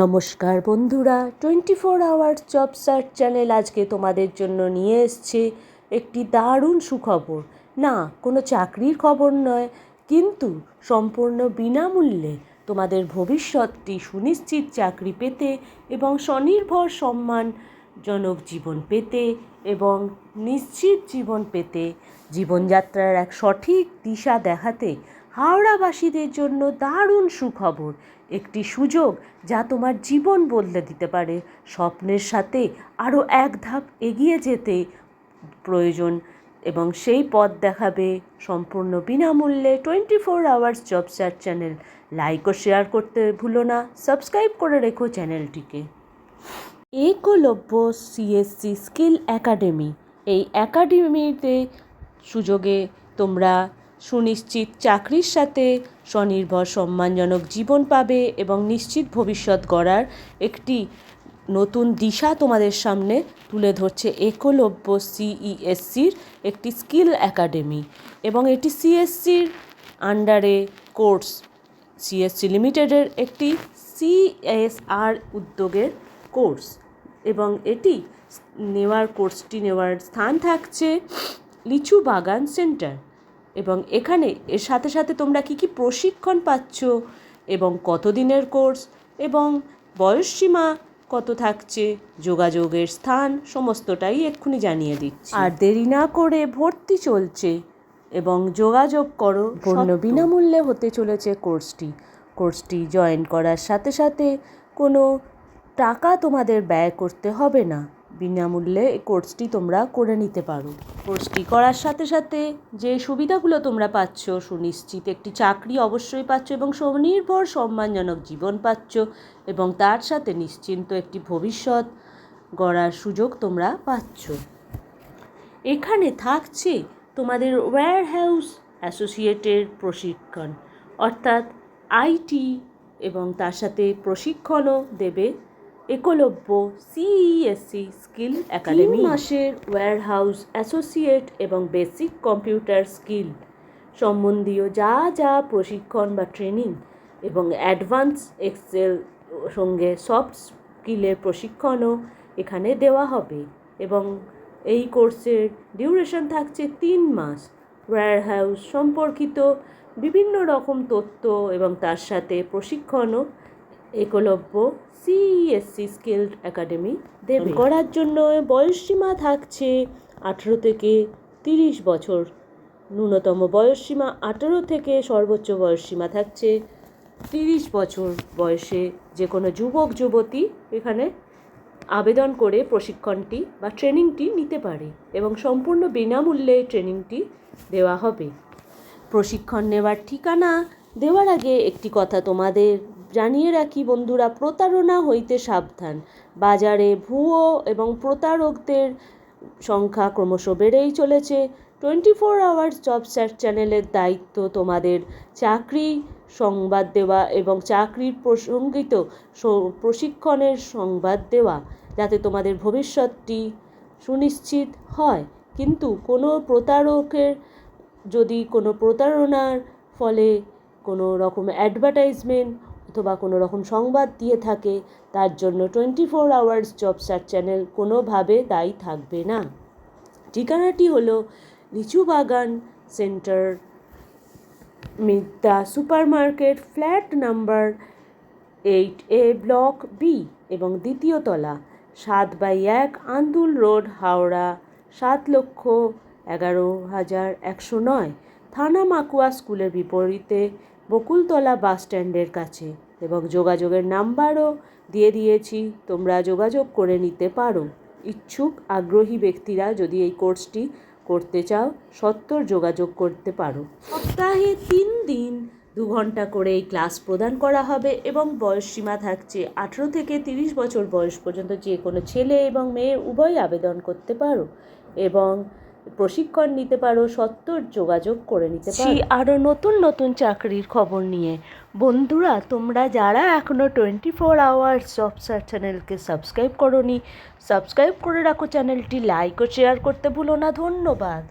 নমস্কার বন্ধুরা, 24 hours job search channel আজকে তোমাদের জন্য নিয়ে এসছে একটি দারুণ সুখবর। না, কোনো চাকরির খবর নয়, কিন্তু সম্পূর্ণ বিনামূল্যে তোমাদের ভবিষ্যৎটি সুনিশ্চিত চাকরি পেতে এবং স্বনির্ভর সম্মানজনক জীবন পেতে এবং নিশ্চিত জীবন পেতে, জীবনযাত্রার এক সঠিক দিশা দেখাতে হাওড়াবাসীদের জন্য দারুণ সুখবর। একটি সুযোগ যা তোমার জীবন বদলে দিতে পারে। স্বপ্নের সাথে আরও এক ধাপ এগিয়ে যেতে প্রয়োজন এবং সেই পথ দেখাবে সম্পূর্ণ বিনামূল্যে 24 hours job search channel. Like ও শেয়ার করতে ভুলো না, সাবস্ক্রাইব করে রেখো চ্যানেলটিকে। একলব্য সিএসসি স্কিল একাডেমি, এই একাডেমিতে সুযোগে তোমরা সুনিশ্চিত চাকরির সাথে স্বনির্ভর সম্মানজনক জীবন পাবে এবং নিশ্চিত ভবিষ্যৎ গড়ার একটি নতুন দিশা তোমাদের সামনে তুলে ধরছে একলব্য সিইএসসির একটি স্কিল একাডেমি। এবং এটি সিএসসির আন্ডারে কোর্স, সিএসসি লিমিটেডের একটি সিএসআর উদ্যোগের কোর্স। এবং এটি কোর্সটি নেওয়ার স্থান থাকছে লিচু বাগান সেন্টার। এবং এখানে এর সাথে সাথে তোমরা কী কী প্রশিক্ষণ পাচ্ছ এবং কতদিনের কোর্স এবং বয়সসীমা কত থাকছে, যোগাযোগের স্থান, সমস্তটাই এক্ষুনি জানিয়ে দিচ্ছি। আর দেরি না করে ভর্তি চলছে এবং যোগাযোগ করো। পূর্ণ বিনামূল্যে হতে চলেছে কোর্সটি জয়েন করার সাথে সাথে কোনো টাকা তোমাদের ব্যয় করতে হবে না। বিনামূল্যে এই কোর্সটি তোমরা করে নিতে পারো। কোর্সটি করার সাথে সাথে যে সুবিধাগুলো তোমরা পাচ্ছ, সুনিশ্চিত একটি চাকরি অবশ্যই পাচ্ছ এবং স্বনির্ভর সম্মানজনক জীবন পাচ্ছ এবং তার সাথে নিশ্চিন্ত একটি ভবিষ্যৎ গড়ার সুযোগ তোমরা পাচ্ছ। এখানে থাকছে তোমাদের ওয়্যারহাউস অ্যাসোসিয়েটের প্রশিক্ষণ, অর্থাৎ আইটি, এবং তার সাথে প্রশিক্ষণও দেবে একলব্য সিইএসসি স্কিল একাডেমি। 3 মাসের ওয়্যারহাউস অ্যাসোসিয়েট এবং বেসিক কম্পিউটার স্কিল সম্বন্ধীয় যা যা প্রশিক্ষণ বা ট্রেনিং এবং অ্যাডভান্স এক্সেল সঙ্গে সফট স্কিলের প্রশিক্ষণও এখানে দেওয়া হবে। এবং এই কোর্সের ডিউরেশন থাকছে 3 মাস। ওয়্যারহাউস সম্পর্কিত বিভিন্ন রকম তথ্য এবং তার সাথে প্রশিক্ষণও একলব্য সিইএসসি স্কিল একাডেমি দেবে। করার জন্য বয়সসীমা থাকছে 18 থেকে 30 বছর। ন্যূনতম বয়সসীমা 18 থেকে সর্বোচ্চ বয়সসীমা থাকছে 30 বছর বয়সে যে কোনো যুবক যুবতী এখানে আবেদন করে প্রশিক্ষণটি বা ট্রেনিংটি নিতে পারে এবং সম্পূর্ণ বিনামূল্যে ট্রেনিংটি দেওয়া হবে। প্রশিক্ষণ নেওয়ার ঠিকানা দেওয়ার আগে একটি কথা তোমাদের জানিয়ে রাখি বন্ধুরা, প্রতারণা হইতে সাবধান। বাজারে ভুয়ো এবং প্রতারকদের সংখ্যা ক্রমশ বেড়েই চলেছে। 24 আওয়ার্স জব সার্চ চ্যানেলের দায়িত্ব তোমাদের চাকরি সংবাদ দেওয়া এবং চাকরির প্রসঙ্গিত প্রশিক্ষণের সংবাদ দেওয়া, যাতে তোমাদের ভবিষ্যৎটি সুনিশ্চিত হয়। কিন্তু কোনো প্রতারকের যদি কোনো প্রতারণার ফলে কোনো রকম অ্যাডভার্টাইজমেন্ট অথবা কোনো রকম সংবাদ দিয়ে থাকে, তার জন্য 24 আওয়ার্স জব সার্চ চ্যানেল কোনোভাবে দায়ী থাকবে না। ঠিকানাটি হলো লিচু বাগান সেন্টার, মিদ্যা super market, flat number 8A, block B এবং দ্বিতীয় তলা, 7/1 আন্দুল রোড, হাওড়া 7,11,109। থানা মাকুয়া স্কুলের বিপরীতে, বকুলতলা বাস স্ট্যান্ডের কাছে। এবং যোগাযোগের নাম্বারও দিয়ে দিয়েছি, তোমরা যোগাযোগ করে নিতে পারো। ইচ্ছুক আগ্রহী ব্যক্তিরা যদি এই কোর্সটি করতে চাও, সত্বর যোগাযোগ করতে পারো। সপ্তাহে 3 দিন 2 ঘন্টা করে এই ক্লাস প্রদান করা হবে এবং বয়সসীমা থাকছে 18 থেকে 30 বছর বয়স পর্যন্ত। যে কোনো ছেলে এবং মেয়ে উভয় আবেদন করতে পারো এবং প্রশিক্ষণ নিতে পারো, সত্বর যোগাযোগ করে নিতে পারো। আরও নতুন নতুন চাকরির খবর নিয়ে বন্ধুরা, তোমরা যারা এখনও 24 আওয়ার্স জব সার্চ চ্যানেলকে সাবস্ক্রাইব করোনি, সাবস্ক্রাইব করে রাখো চ্যানেলটি, লাইক ও শেয়ার করতে ভুলো না। ধন্যবাদ।